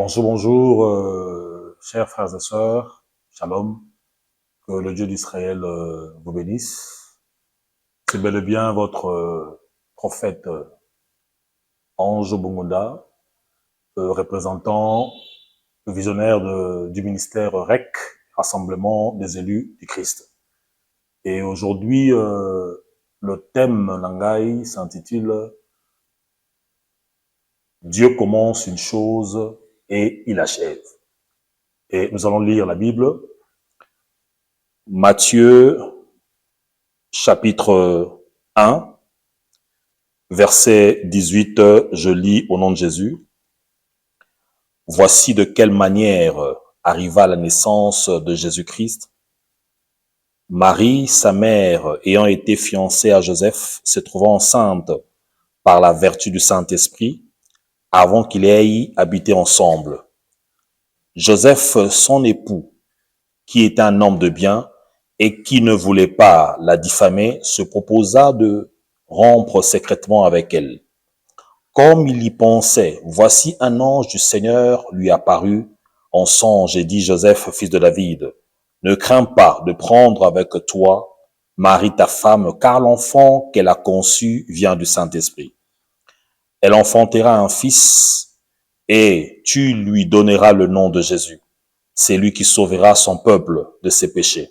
Bonjour, bonjour, chers frères et sœurs, shalom, que le Dieu d'Israël vous bénisse. C'est bel et bien votre prophète Ange Bongonda, représentant le visionnaire du ministère REC, Rassemblement des élus du Christ. Et aujourd'hui, le thème Nangai s'intitule « Dieu commence une chose et il achève ». Et nous allons lire la Bible. Matthieu, chapitre 1, verset 18, je lis au nom de Jésus. Voici de quelle manière arriva la naissance de Jésus-Christ. Marie, sa mère, ayant été fiancée à Joseph, se trouvant enceinte par la vertu du Saint-Esprit, avant qu'ils aient habité ensemble. Joseph, son époux, qui était un homme de bien, et qui ne voulait pas la diffamer, se proposa de rompre secrètement avec elle. Comme il y pensait, voici un ange du Seigneur lui apparut en songe et dit, Joseph, fils de David, ne crains pas de prendre avec toi Marie ta femme, car l'enfant qu'elle a conçu vient du Saint-Esprit. Elle enfantera un fils et tu lui donneras le nom de Jésus. C'est lui qui sauvera son peuple de ses péchés.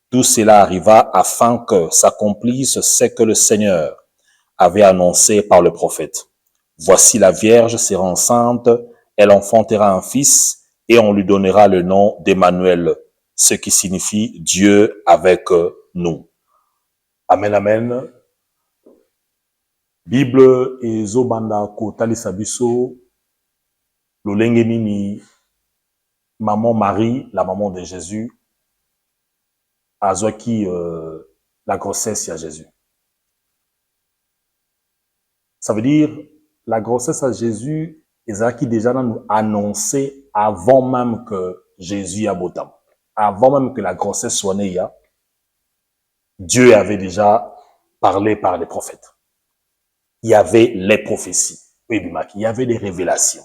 Tout cela arriva afin que s'accomplisse ce que le Seigneur avait annoncé par le prophète. Voici la Vierge sera enceinte, elle enfantera un fils et on lui donnera le nom d'Emmanuel, ce qui signifie Dieu avec nous. Amen, amen. Bible ezobanda kotalisa biso lolenge nini maman Marie, la maman de Jésus, azwaki la grossesse à Jésus. Ça veut dire la grossesse à Jésus, ezalaki déjà nous annoncé avant même que Jésus a botam. Avant même que la grossesse soit née, Dieu avait déjà parlé par les prophètes. Il y avait les prophéties. Oui, il y avait des révélations.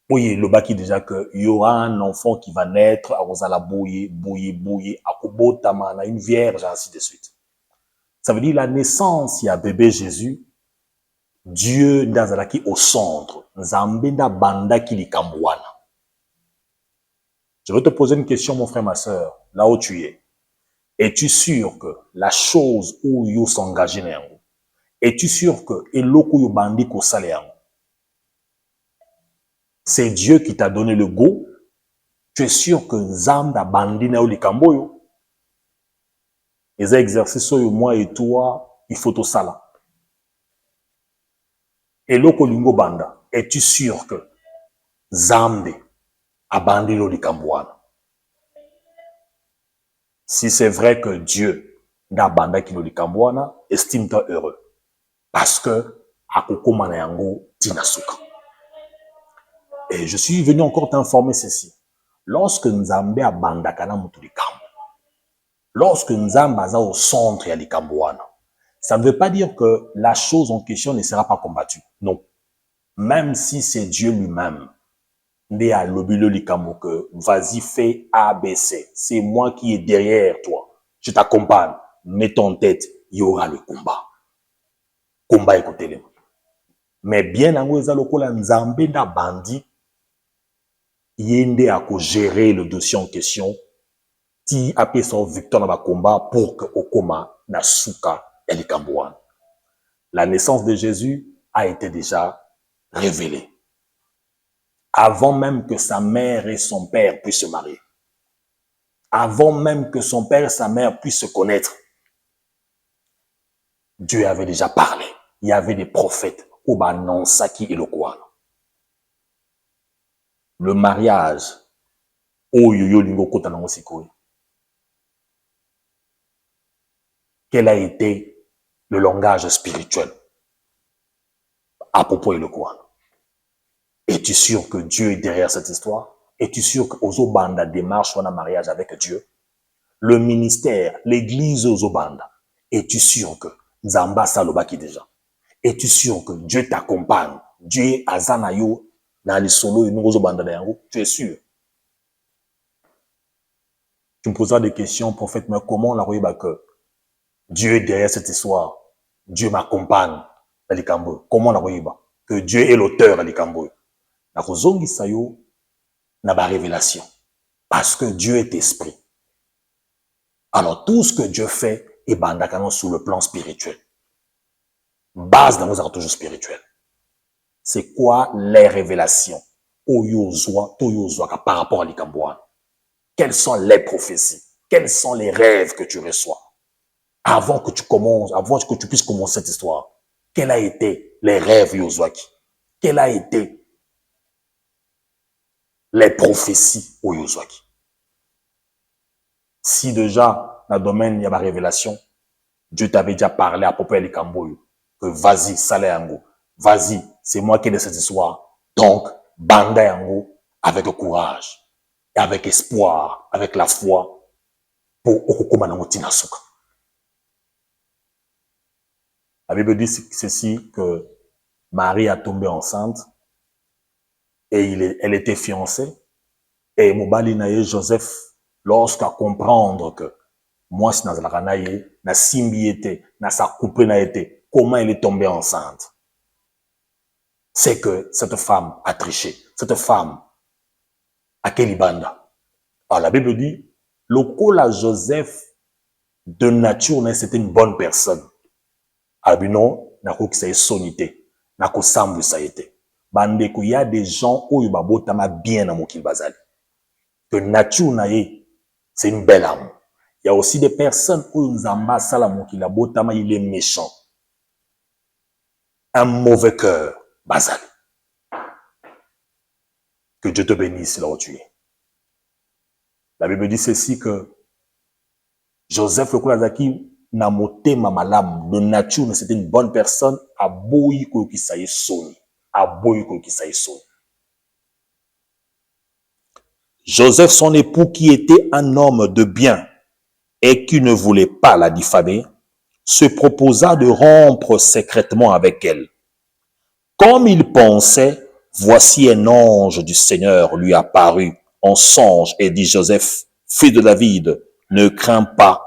Oui, le baki déjà que il y aura un enfant qui va naître, à Rosala bouiller, à Kobotama, une vierge, ainsi de suite. Ça veut dire la naissance, il y a bébé Jésus, Dieu ndazalaki au centre. Nzambenda banda kilikambwana. Je veux te poser une question, mon frère, ma sœur, là où tu es. Es-tu sûr que la chose où you s'engage n'est en es-tu sûr que eloko yo bandi ko sale en c'est Dieu qui t'a donné le go? Tu es sûr que Zanda bandi na likambo yo? Les exercices yo moi et toi, il faut tout ça là. Eloko lingo banda, es-tu sûr que Zambe a bandi lo likamboana? Si c'est vrai que Dieu n'a banda ki lo likamboana, estime-toi heureux. Parce que akokoma na yango tinasuka. Et je suis venu encore t'informer ceci. Lorsque Nzambe a bandaka na mutu likambo, lorsque Nzambe aza au centre ya likambo wana, ça ne veut pas dire que la chose en question ne sera pas combattue. Non. Même si c'est Dieu lui-même, né à l'obilo likambo que vas-y fais ABC, c'est moi qui est derrière toi. Je t'accompagne. Mets ton tête, il y aura le combat. Combat écoutez-le. Mais bien en eza lokola Nzambe na bandi yende a gérer le dossier en question ti apé son victoire dans le combat pour que okoma na suka elikambouane. La naissance de Jésus a été déjà révélée avant même que sa mère et son père puissent se marier, avant même que son père et sa mère puissent se connaître. Dieu avait déjà parlé. Il y avait des prophètes au Banansaki et le Kouan. Le mariage, quel a été le langage spirituel à propos de le Kouan? Es-tu sûr que Dieu est derrière cette histoire? Es-tu sûr que Ozobanda démarche un mariage avec Dieu? Le ministère, l'église Ozobanda, es-tu sûr que Zamba Salobaki déjà? Es-tu sûr que Dieu t'accompagne? Dieu Azanayo na lisolo et nous bandana yango, tu es sûr? Tu me poseras des questions, prophète, mais comment la royeba que Dieu est derrière cette histoire? Dieu m'accompagne dans les cambo. Comment la royeba? Que Dieu est l'auteur dans les cambo. Na kozongi sayo na ba révélation. Parce que Dieu est esprit. Alors tout ce que Dieu fait est bandakano sur le plan spirituel. Base dans nos toujours spirituel. C'est quoi les révélations? Oyozwa, toyozwa par rapport à l'Ikamboan. Quelles sont les prophéties? Quels sont les rêves que tu reçois? Avant que tu commences, avant que tu puisses commencer cette histoire, quels a été les rêves Yozwaki? Quels a été les prophéties au Yozwaki? Si déjà, dans le domaine, il y a la révélation, Dieu t'avait déjà parlé à propos de l'Ikamboyo, que vas-y, salé Yango, vas-y, c'est moi qui ai de cette histoire. Donc, banda Yango, avec le courage, et avec espoir, avec la foi, pour Okokoma Nango Tinasuka. La Bible dit ceci, que Marie a tombé enceinte et elle était fiancée. Et Mobali Naye Joseph, lorsqu'à comprendre que moi, si Nazalaka Naye, na simbiété, na sa couple na été, comment elle est tombée enceinte? C'est que cette femme a triché. Cette femme a Kelibanda. Alors la Bible dit, le cola Joseph de nature, c'était une bonne personne. Abino, nako qui sonité, nako sambu ça été. Bandeko, il y a des gens où ils babotama bien dans mokil bazali. Que nature naye, c'est une belle âme. Il y a aussi des personnes où Nzamba sala mokil babotama, il est méchant. Un mauvais cœur, bazali. Que Dieu te bénisse là où tu es. La Bible dit ceci que Joseph le Koulazaki, na motema malam, de nature, c'était une bonne personne, a boyi ko ki sa soni. A boyi ko ki sa soni. Joseph, son époux, qui était un homme de bien et qui ne voulait pas la diffamer, se proposa de rompre secrètement avec elle. Comme il pensait, voici un ange du Seigneur lui apparut en songe et dit, Joseph, fils de David, ne crains pas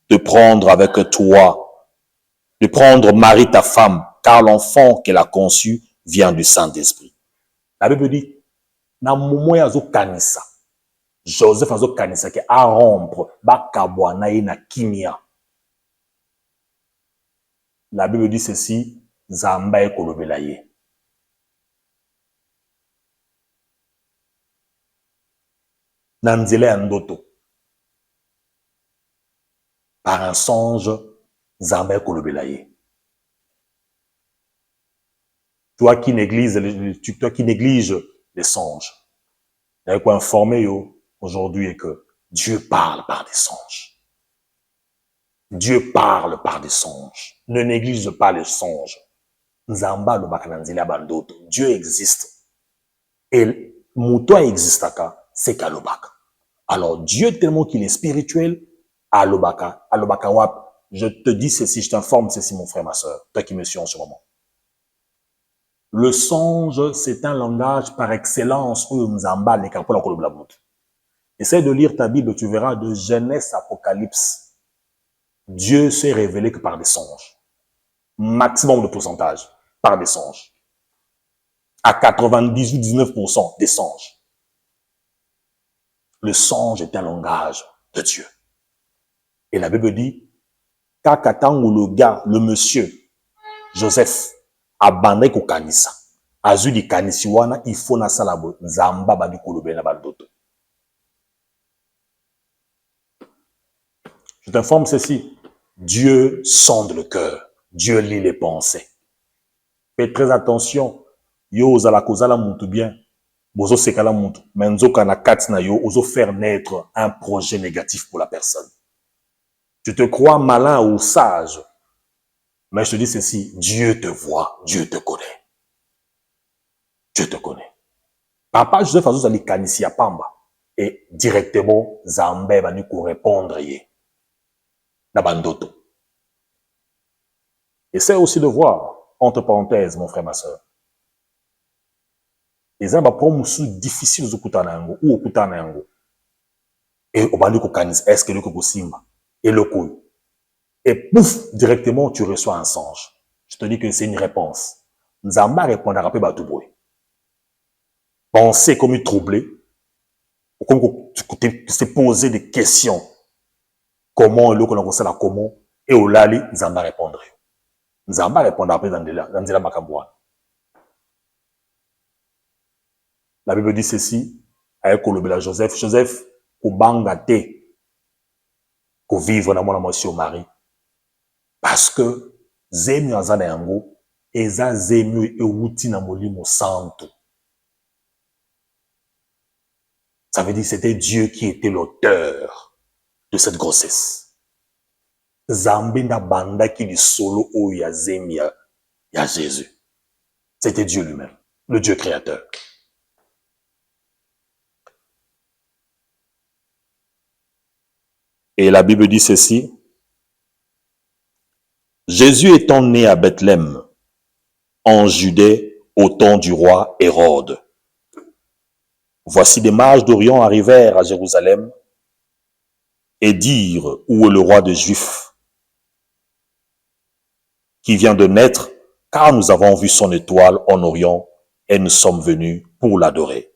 de prendre avec toi, de prendre Marie ta femme, car l'enfant qu'elle a conçu vient du Saint-Esprit. La Bible dit, na momo yazo kanisa, Joseph azo kanisa ke a rompre, ba kabwa na ye na kimia. La Bible dit ceci, Zamba e kolobela ye. Na nzela ya ndoto, par un songe, Zamba e kolobela ye. Toi qui négliges les songes, il y a quoi informer aujourd'hui est que Dieu parle par des songes. Dieu parle par des songes. Ne néglige pas les songes. Nzamba lo bakananzila bandoto. Dieu existe. Et moutoua existaka, c'est kalobaka. Alors Dieu tellement qu'il est spirituel, alobaka, alobaka wap. Je te dis ceci, je t'informe ceci, mon frère, ma soeur, toi qui me suis en ce moment. Le songe, c'est un langage par excellence où Nzamba les kapola koloblamut. Essaie de lire ta Bible, tu verras de Genèse, Apocalypse. Dieu s'est révélé que par des songes. Maximum de pourcentage, par des songes. À 98-19% des songes. Le songe est un langage de Dieu. Et la Bible dit, Kakatango le gars, le monsieur, Joseph, abandé ko kanisa. Azu di kanisiwana, il faut na salabo, nzamba badi kolobe na bandoto. Je t'informe ceci. Dieu sonde le cœur. Dieu lit les pensées. Fais très attention. Yo ozala kozala muntu bien. Bozo sekala muntu. Menzoka na kati na yo, ozo faire naître un projet négatif pour la personne. Tu te crois malin ou sage. Mais je te dis ceci. Dieu te voit. Dieu te connaît. Dieu te connaît. Papa Joseph azozali kanisi ya pamba. Et directement, Zambé va nous répondre yé. Na bandoto. Essaie aussi de voir, entre parenthèses, mon frère, ma soeur. eza na baproblème mosusu difficile ozokutana yango ou okutana yango et obandi kokanisa est-ce que eloko kosimba eloko oyo et pouf directement tu reçois un songe. Je te dis que c'est une réponse. Nzamba répondra pe bato boye. Penser comme troublé, comme se poser des questions. Comment eloko na kosala comment et olali Nzamba répondre. Nzamba répondra pe dans nzela makambo wana. La Bible dit ceci, avec kolobela Joseph, Joseph kobanga te ko vivre na mwana mwasi Marie parce que zemi azana yango eza zemi euti na molimo santo. Ça veut dire que c'était Dieu qui était l'auteur de cette grossesse. Zambi na banda qui li solo o ya zemi ya Jésus. C'était Dieu lui-même, le Dieu créateur. Et la Bible dit ceci. Jésus étant né à Bethléem, en Judée, au temps du roi Hérode. Voici des mages d'Orient arrivèrent à Jérusalem et dirent où est le roi des Juifs qui vient de naître, car nous avons vu son étoile en Orient et nous sommes venus pour l'adorer.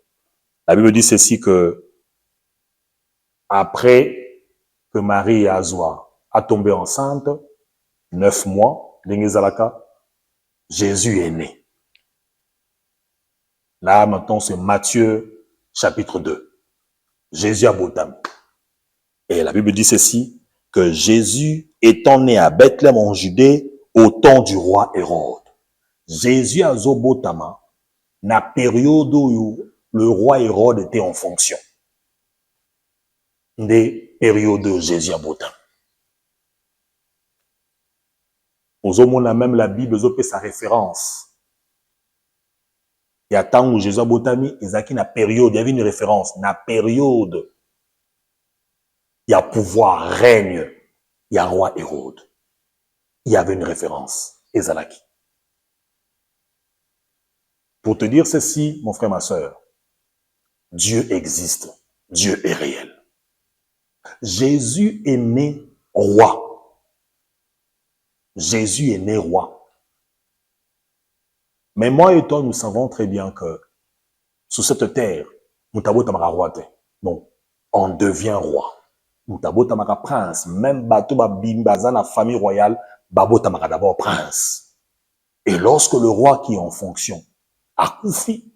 La Bible dit ceci que après que Marie Azwa a tombé enceinte, 9 mois, Jésus est né. Là, maintenant, c'est Matthieu, chapitre 2. Jésus a Botam. Et la Bible dit ceci, que Jésus étant né à Bethléem en Judée, au temps du roi Hérode. Jésus a Zobotama, na période où le roi Hérode était en fonction. Des périodes de Jésus a Botam. Aux hommes, même la Bible, a sa référence. Il y a temps où Jésus a Botami, il y a une période, il y avait une référence. Na période, il y a pouvoir, règne, il y a roi Hérode. Il y avait une référence. Ezalaki. Pour te dire ceci, mon frère, ma soeur, Dieu existe. Dieu est réel. Jésus est né roi. Jésus est né roi. Mais moi et toi, nous savons très bien que sur cette terre, Moutabo Tamara roi. Non, on devient roi. Moutabo Tamara prince. Même Bato Babimbaza, la famille royale, Babo Tamara d'abord prince. Et lorsque le roi qui est en fonction a Koufi,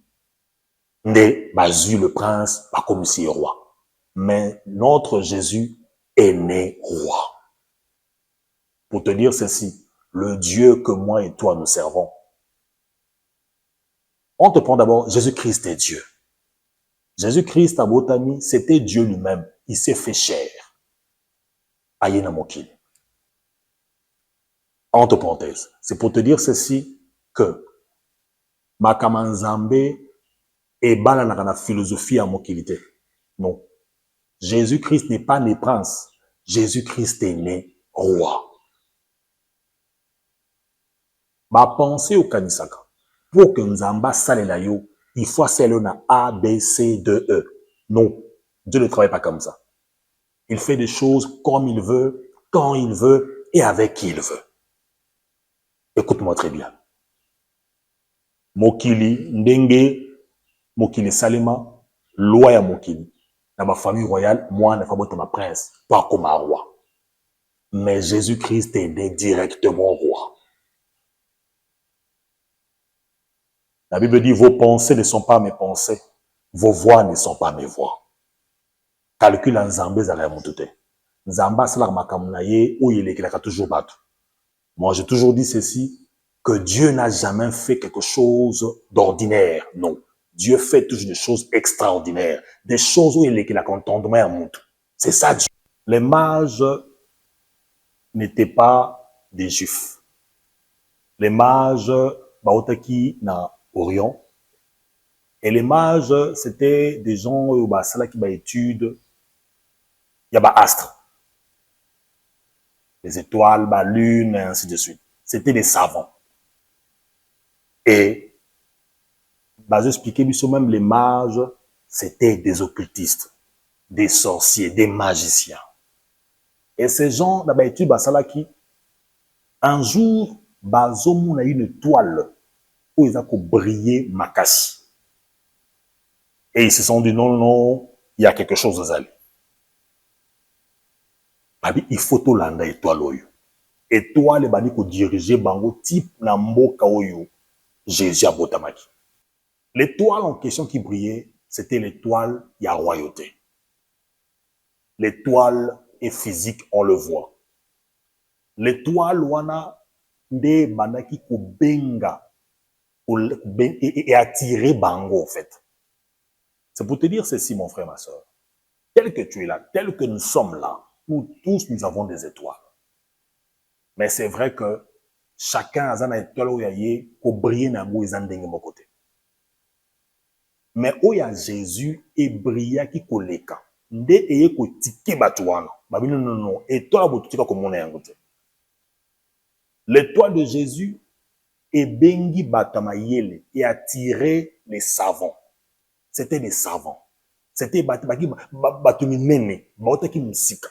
né Bazu le prince, pas comme si roi. Mais notre Jésus est né roi. Pour te dire ceci, le Dieu que moi et toi nous servons, on te prend d'abord, Jésus-Christ est Dieu. Jésus-Christ à Botami, c'était Dieu lui-même. Il s'est fait chair. Ayena Mokili. Entre parenthèses, c'est pour te dire ceci que Makamanzambe est banana la philosophie à Mokilité. Non. Jésus-Christ n'est pas né prince. Jésus-Christ est né roi. Ma pensée au Kanisaka. Pour que Nzamba salela yo, il faut celle na A, B, C, D, E. Non. Dieu ne travaille pas comme ça. Il fait des choses comme il veut, quand il veut et avec qui il veut. Écoute-moi très bien. Mokili, Ndenge, Mokili Salima, loi ya Mokili. Dans ma famille royale, moi, je suis ma prince, pas comme un roi. Mais Jésus-Christ est né directement roi. La Bible dit, vos pensées ne sont pas mes pensées. Vos voix ne sont pas mes voix. Calcul en Zambé, ça va monter. Zamba, c'est la makamnaye, où il est toujours battu. Moi, j'ai toujours dit ceci, que Dieu n'a jamais fait quelque chose d'ordinaire. Non. Dieu fait toujours des choses extraordinaires. Des choses où il est qu'il a contentement à monter. C'est ça, Dieu. Les mages n'étaient pas des juifs. Les mages, baotaki na Orient. Et les mages, c'était des gens, ça là qui études. Il y a astres. Les étoiles, la lune, et ainsi de suite. C'était des savants. Et expliquer même les mages, c'était des occultistes, des sorciers, des magiciens. Et ces gens, d'habitude, basalaki, un jour, bazomona une toile où ils ont brillé makasi. Et ils se sont dit, non, non, il y a quelque chose aux allées. Il faut tout l'anda étoile oyo. Étoile, bani ko diriger bango type na mboka oyo. Jésus a botamaki. L'étoile en question qui brillait, c'était l'étoile ya royauté. L'étoile est physique, on le voit. L'étoile wana nde banaki ko benga et attirer bango en fait. C'est pour te dire ceci, mon frère, ma soeur. Tel que tu es là, tel que nous sommes là, nous tous, nous avons des étoiles. Mais c'est vrai que chacun a une étoile où il y a briller dans le côté. Mais où il y a Jésus et brilla qui koleka. Nde eye ko tike batuana. Babi non non non. Étoile botutika komona yangote. L'étoile de Jésus est bengi batamayele et attirer les savants. C'était des savants. C'était batuminene, baotaki msika.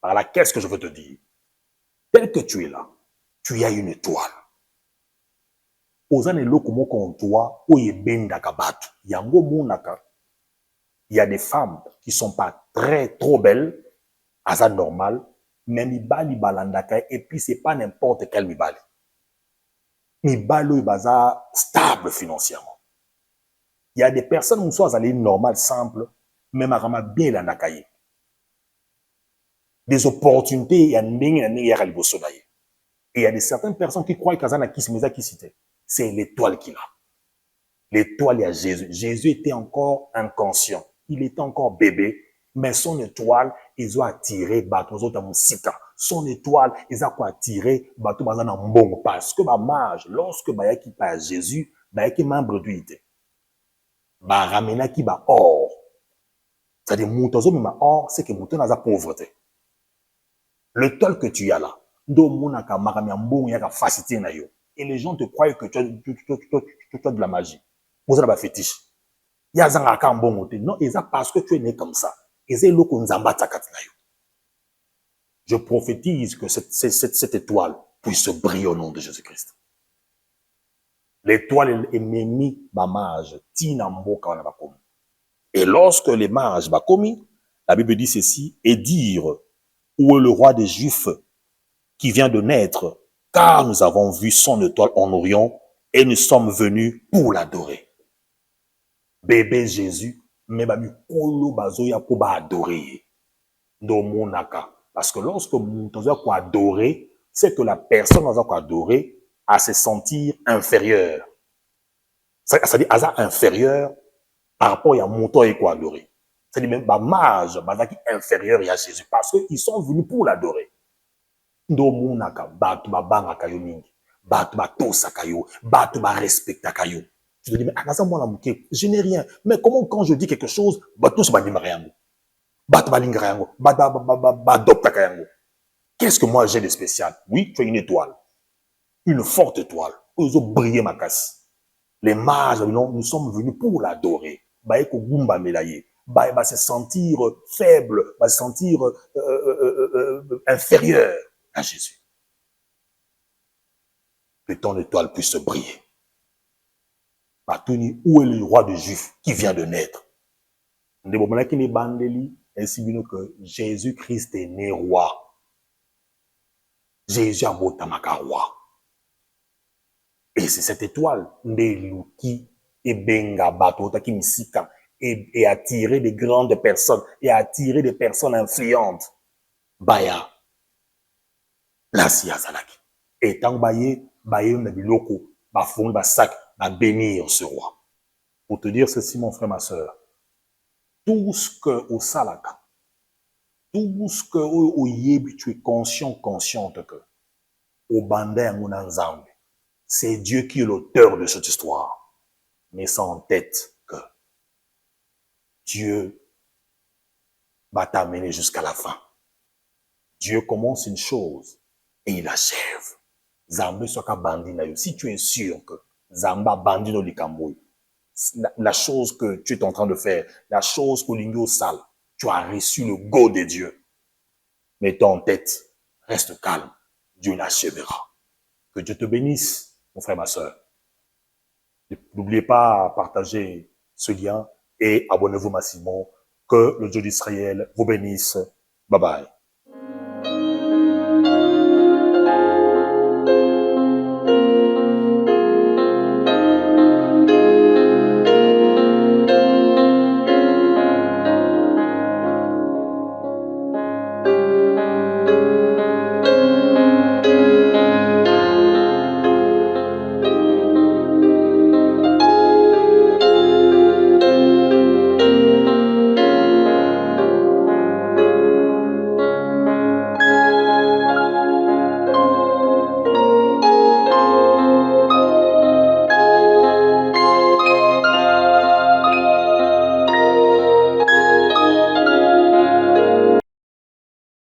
Par là, qu'est-ce que je veux te dire? Tel que tu es là, tu as une étoile. Ozane loko moko en toi, oye bendaka batu. Yango monaka. Il y a des femmes qui sont pas trop belles, à ça normal, mais mibali balandaka, et puis c'est pas n'importe quel mibali. Mibali baza stable financièrement. Il y a des personnes qui sont allées normales, simples, mais marama bien landakaye. Des opportunités, il y a et il y a des certaines personnes qui croient qu'Azana Kismeza qui citait. C'est l'étoile qu'il a. L'étoile, il y a Jésus. Jésus était encore inconscient. Il était encore bébé, mais son étoile, ils ont attiré Batozo Tamusika. Son étoile, ils ont attiré Bato Bazana Mbongo. Parce que ma mage, lorsque Bayaki par Jésus, Bayaki membre d'unité. Ba ramena ki ba or. C'est-à-dire, Moutazo ma or, c'est que Mouton a sa pauvreté. L'étoile que tu as là, et les gens te croient que tu as de la magie. Vous avez un fétiche. Non, c'est parce que tu es né comme ça. Je prophétise que cette étoile puisse briller au nom de Jésus-Christ. L'étoile est mémie, ma mage, tina mboka wana bakomi. Et lorsque les mages bakomi, la Bible dit ceci, et dire, où est le roi des Juifs qui vient de naître, car nous avons vu son étoile en Orient et nous sommes venus pour l'adorer. Bébé Jésus, mais bami kolo bazoya pour adorer. Do monaka. Parce que lorsque nous avons adorer, c'est que la personne nous a adoré à se sentir inférieur. C'est-à-dire, à inférieur par rapport à mon et quoi adorer. C'est-à-dire, même, bah, mage, bah, inférieur à Jésus. Parce qu'ils sont venus pour l'adorer. Ndo munaka batu babangaka yo mingi batu batosaka yo batu barespectaka yo. Tu te dis mais anaza mwana muke, je n'ai rien, mais comment quand je dis quelque chose batu se bandimaka yango batu balingaka yango badoptaka yango. Qu'est-ce que moi j'ai de spécial? Oui, tu as une étoile, une forte étoile ozo briller makasi. Les mages, nous sommes venus pour l'adorer. Bae ko gumba melaye ba se sentir faible, ba se sentir inférieur à Jésus. Que ton étoile puisse briller. Batuni, où est le roi des Juifs qui vient de naître? Que Jésus-Christ est né roi. Jésus a botamaka roi. Et c'est cette étoile, Ndeluki et Benga Bato, et attirer des grandes personnes, et attirer des personnes influentes. Baya, la Siazalaki. Et tant baye na biloko, ba fond, ba sac, ba bénir ce roi. Pour te dire ceci, mon frère, ma soeur, tout ce que au salaka, tout ce que au yebi, tu es consciente que au bandé nzambe, c'est Dieu qui est l'auteur de cette histoire. Mais ça en tête que Dieu va t'amener jusqu'à la fin. Dieu commence une chose et il achève. Zambé soka bandi na yo. Si tu es sûr que Zamba bandi no likambo, la chose que tu es en train de faire, la chose que l'igno sale, tu as reçu le go de Dieu. Mets-toi en tête, reste calme, Dieu l'achèvera. Que Dieu te bénisse, mon frère, ma soeur. N'oubliez pas à partager ce lien et abonnez-vous massivement. Que le Dieu d'Israël vous bénisse. Bye bye.